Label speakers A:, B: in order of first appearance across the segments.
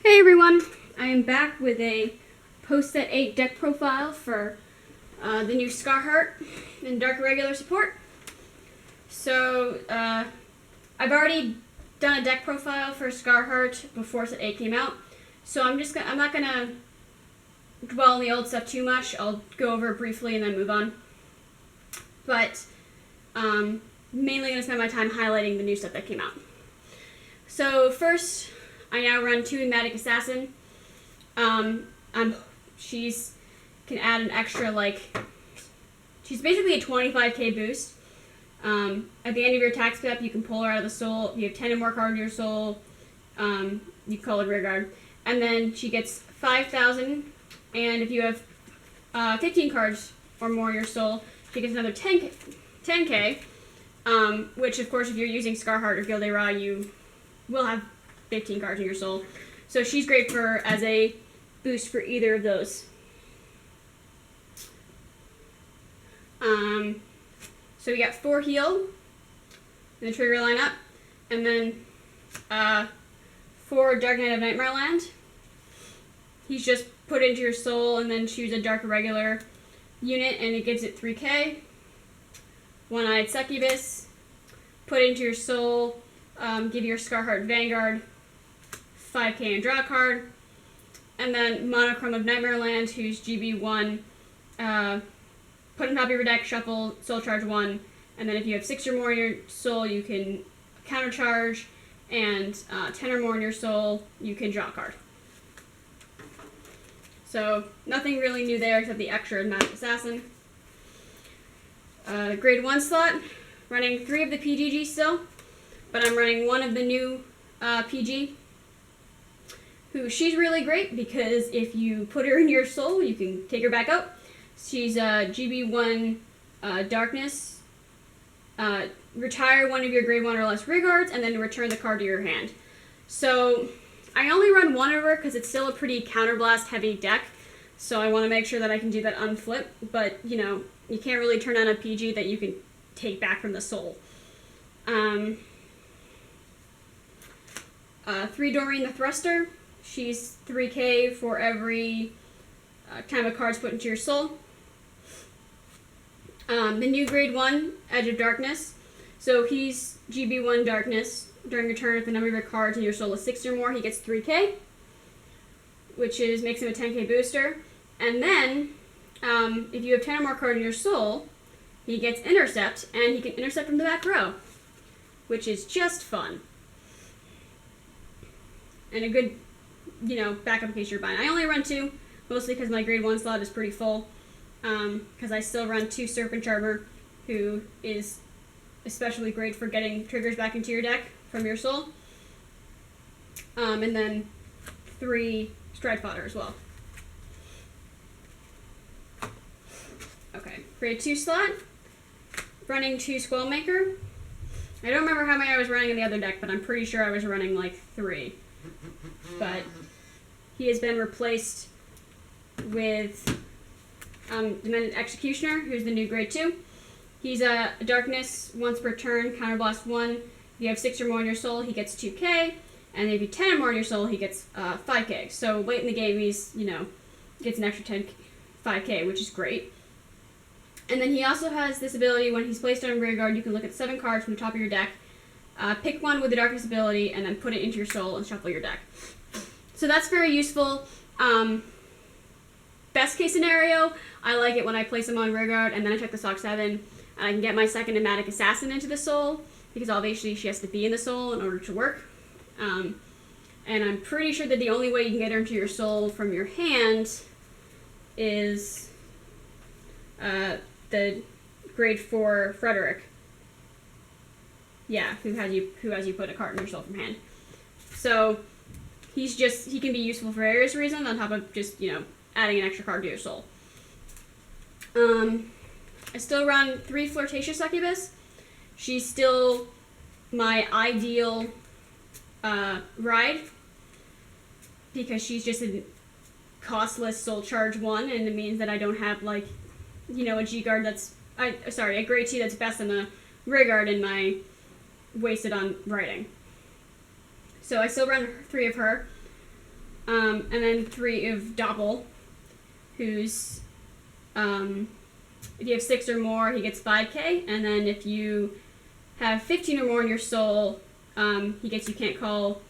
A: Hey everyone, I am back with a post-set 8 deck profile for the new Scharhrot and Dark Irregular support. So, I've already done a deck profile for Scharhrot before set 8 came out, so I'm not gonna dwell on the old stuff too much. I'll go over it briefly and then move on. But, mainly gonna spend my time highlighting the new stuff that came out. So first, I now run 2 Enigmatic Assassin. She's can add an extra, she's basically a 25k boost. At the end of your attack step, you can pull her out of the soul. If you have 10 or more cards in your soul, you call it rearguard. And then she gets 5,000, and if you have 15 cards or more in your soul, she gets another 10k, which, of course, if you're using Scharhrot or Gilded Ra, you will have 15 cards in your soul. So she's great as a boost for either of those. So we got 4 heal in the trigger lineup, and then 4 Dark Knight of Nightmare Land. He's just put into your soul and then choose a Dark Irregular unit, and it gives it 3k. One-Eyed Succubus, put into your soul, give your Scharhrot Vanguard 5k and draw a card. And then Monochrome of Nightmare Land, who's GB1, put on top of your deck, shuffle, soul charge 1, and then if you have 6 or more in your soul, you can countercharge, and 10 or more in your soul, you can draw a card. So nothing really new there except the extra Enigmatic Assassin. Grade 1 slot, running 3 of the PGG still, but I'm running 1 of the new PG. She's really great because if you put her in your soul, you can take her back out. She's GB1 Darkness. Retire 1 of your grade 1 or less rearguards, and then return the card to your hand. So I only run 1 of her because it's still a pretty counterblast heavy deck. So I want to make sure that I can do that unflip. But, you know, you can't really turn on a PG that you can take back from the soul. 3 Doreen the Thruster. She's 3k for every time a card's put into your soul. The new grade 1, Edge of Darkness. So he's GB1 Darkness. During your turn, if the number of your cards in your soul is 6 or more, he gets 3k, which makes him a 10k booster. And then, if you have 10 or more cards in your soul, he gets Intercept, and he can intercept from the back row, which is just fun. And a good, backup in case you're buying. I only run 2, mostly because my grade 1 slot is pretty full. Because I still run 2 Serpent Charmer, who is especially great for getting triggers back into your deck from your soul. And then 3 Stride Fodder as well. Okay, grade 2 slot, running 2 Squallmaker. I don't remember how many I was running in the other deck, but I'm pretty sure I was running 3. But he has been replaced with Demented Executioner, who's the new grade 2. He's a Darkness once per turn, counterblast 1. If you have 6 or more in your soul, he gets 2k, and if you have 10 or more in your soul, he gets 5k. So late in the game, he's gets an extra 5k, which is great. And then he also has this ability: when he's placed on rearguard, you can look at 7 cards from the top of your deck, pick 1 with the Darkness ability, and then put it into your soul and shuffle your deck. So that's very useful. Best case scenario, I like it when I place him on rearguard and then I check the Sock 7, and I can get my second Enigmatic Assassin into the soul, because obviously she has to be in the soul in order to work. And I'm pretty sure that the only way you can get her into your soul from your hand is the grade 4 Frederick. Yeah, who has you put a card in your soul from hand. So he can be useful for various reasons on top of just, adding an extra card to your soul. I still run 3 Flirtatious Succubus. She's still my ideal ride, because she's just a costless soul charge 1, and it means that I don't have a G guard a grade 2 that's best in the rearguard in my wasted on writing. So I still run 3 of her. And then 3 of Doppel, who's, if you have 6 or more, he gets 5k, and then if you have 15 or more in your soul, he gets You Can't Call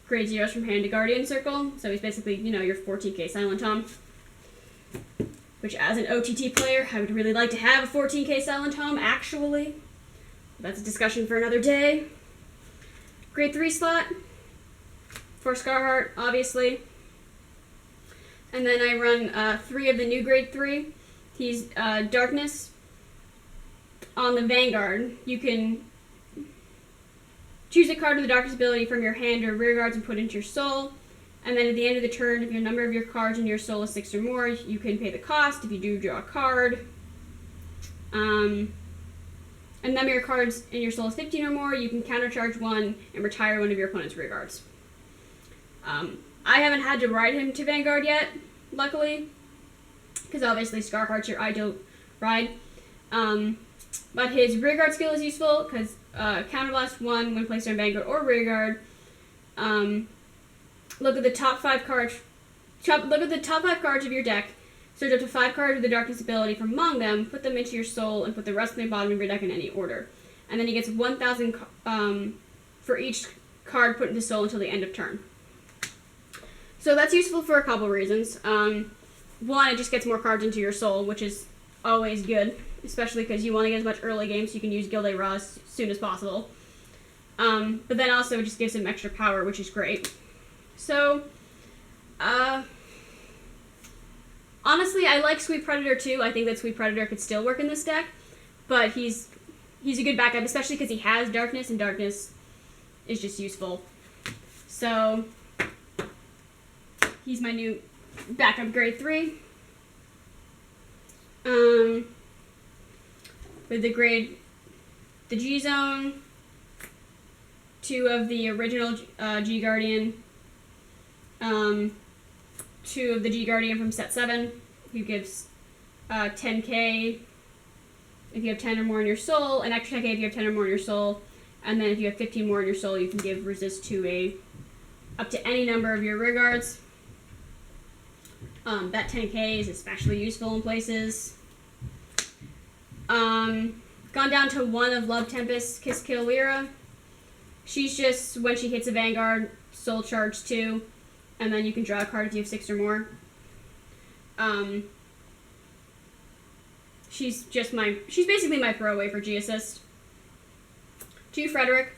A: grade 0s from hand to Guardian Circle, so he's basically, your 14k Silent Tom. Which, as an OTT player, I would really like to have a 14k Silent Tom, actually. That's a discussion for another day. Grade 3 slot for Scharhrot, obviously. And then I run 3 of the new grade 3. He's Darkness. On the Vanguard, you can choose a card with the Darkness ability from your hand or rear guards and put it into your soul. And then at the end of the turn, if your number of your cards in your soul is 6 or more, you can pay the cost. If you do, draw a card. And number of your cards in your soul is 15 or more, you can countercharge 1 and retire one of your opponent's rear guards. I haven't had to ride him to Vanguard yet, luckily, because obviously Scharhrot's your ideal ride. But his rear guard skill is useful because counterblast 1 when placed on Vanguard or rear guard. Look at the top 5 cards. Look at the top 5 cards of your deck. Search up to 5 cards with the Darkness ability from among them. Put them into your soul and put the rest in the bottom of your deck in any order. And then he gets 1,000 for each card put into soul until the end of turn. So that's useful for a couple reasons. One, it just gets more cards into your soul, which is always good, especially because you want to get as much early game so you can use Gilded Raw as soon as possible. But then also it just gives him extra power, which is great. So, honestly, I like Sweet Predator too. I think that Sweet Predator could still work in this deck, but he's a good backup, especially because he has Darkness, and Darkness is just useful. So, he's my new backup grade 3. With the G Zone, 2 of the original G Guardian, 2 of the G Guardian from set 7, who gives 10k if you have 10 or more in your soul, an extra 10k if you have 10 or more in your soul, and then if you have 15 more in your soul, you can give resist to up to any number of your rear guards. That 10k is especially useful in places. Gone down to 1 of Love Tempest, Kiss Kill Lyra. She's just, when she hits a Vanguard, soul charge 2, and then you can draw a card if you have 6 or more. She's basically my throwaway for G-Assist. 2 Frederick.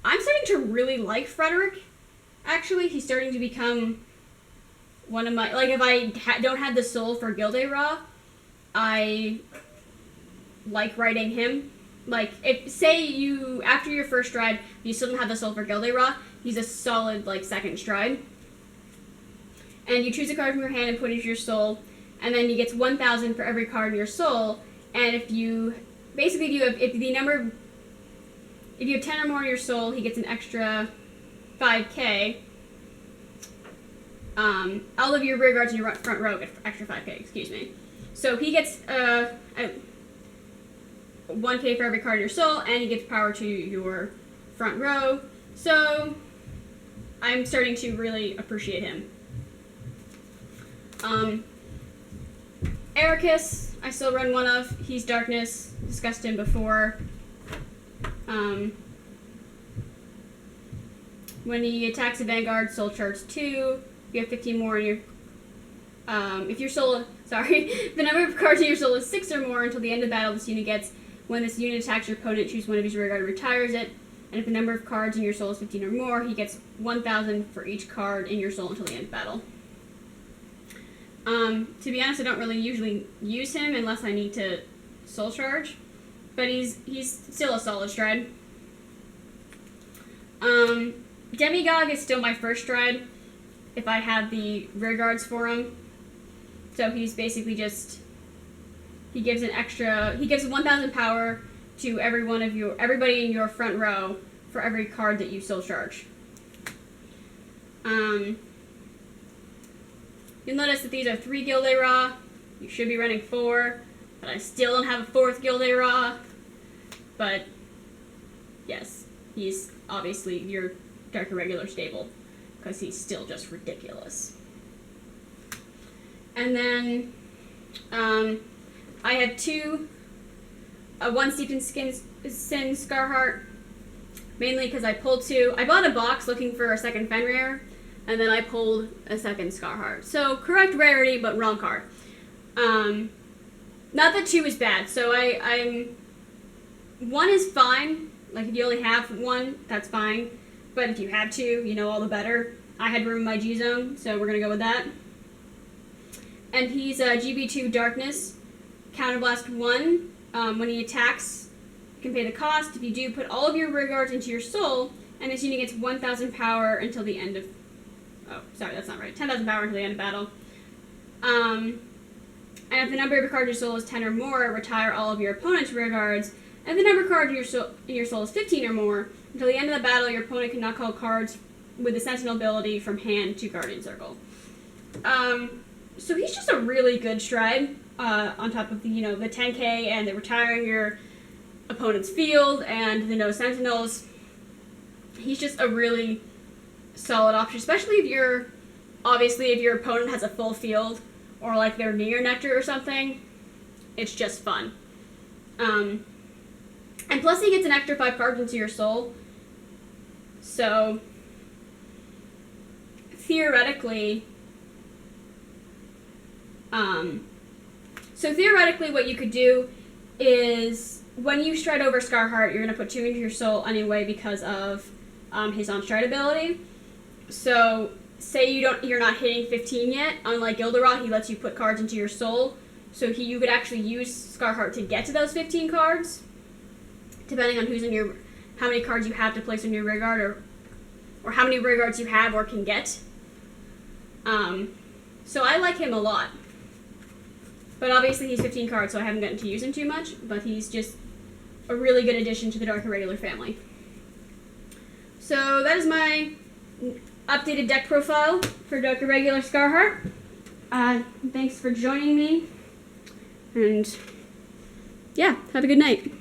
A: I'm starting to really like Frederick, actually. He's starting to become one of my, like, if I don't have the soul for Gilded Raw, I like writing him. Like, if, say you, after your first stride, you still don't have the soul for Gilded Raw, he's a solid, like, second stride. And you choose a card from your hand and put it into your soul, and then he gets 1,000 for every card in your soul, and if you, basically if you have 10 or more in your soul, he gets an extra 5k. All of your rear guards in your front row get extra 5k, excuse me. So he gets 1k for every card in your soul, and he gives power to your front row. So I'm starting to really appreciate him. Ericus, I still run 1 of. He's Darkness. Discussed him before. When he attacks a Vanguard, soul charge 2. You have 15 more in your... if your soul... Sorry. The number of cards in your soul is 6 or more until the end of battle this unit gets. When this unit attacks your opponent, choose one of his rear guard and retires it. And if the number of cards in your soul is 15 or more, he gets 1,000 for each card in your soul until the end of battle. To be honest, I don't really usually use him unless I need to soul charge, but he's still a solid stride. Demigod is still my first stride if I have the rear guards for him. So he's basically just, he gives 1,000 power to everybody in your front row for every card that you soul charge. You'll notice that these are 3 Gilded Raw. You should be running 4, but I still don't have a 4th Gilded Raw. But yes, he's obviously your Dark Irregular stable because he's still just ridiculous. And then I have one Steeped in Sin Scharhrot, mainly because I pulled 2. I bought a box looking for a second Fenrir, and then I pulled a second Scharhrot. So correct rarity, but wrong card. Not that 2 is bad. So I'm 1 is fine. Like if you only have 1, that's fine. But if you have 2, all the better. I had room in my G zone, so we're gonna go with that. And he's GB2 Darkness, Counterblast 1. When he attacks, you can pay the cost. If you do, put all of your regards into your soul, and this unit gets 1,000 power until the end of... Oh, sorry, that's not right. 10,000 power until the end of battle. And if the number of your cards in your soul is 10 or more, retire all of your opponent's regards. And if the number of cards in your soul is 15 or more, until the end of the battle, your opponent cannot call cards with the Sentinel ability from hand to Guardian Circle. So he's just a really good stride, on top of the 10k and the retiring your opponent's field and the no Sentinels. He's just a really solid option, especially if your opponent has a full field or like they're near Nectar or something. It's just fun. And plus he gets an extra 5 cards into your soul. So theoretically, what you could do is when you stride over Scharhrot, you're going to put 2 into your soul anyway because of his on-stride ability. So say you're not hitting 15 yet, unlike Gilderoth, he lets you put cards into your soul. So you could actually use Scharhrot to get to those 15 cards, depending on how many cards you have to place on your Rigard, or how many Rigards you have or can get. So I like him a lot. But obviously he's 15 cards, so I haven't gotten to use him too much, but he's just a really good addition to the Dark Irregular family. So that is my updated deck profile for Dark Irregular Scharhrot. Thanks for joining me, and yeah, have a good night.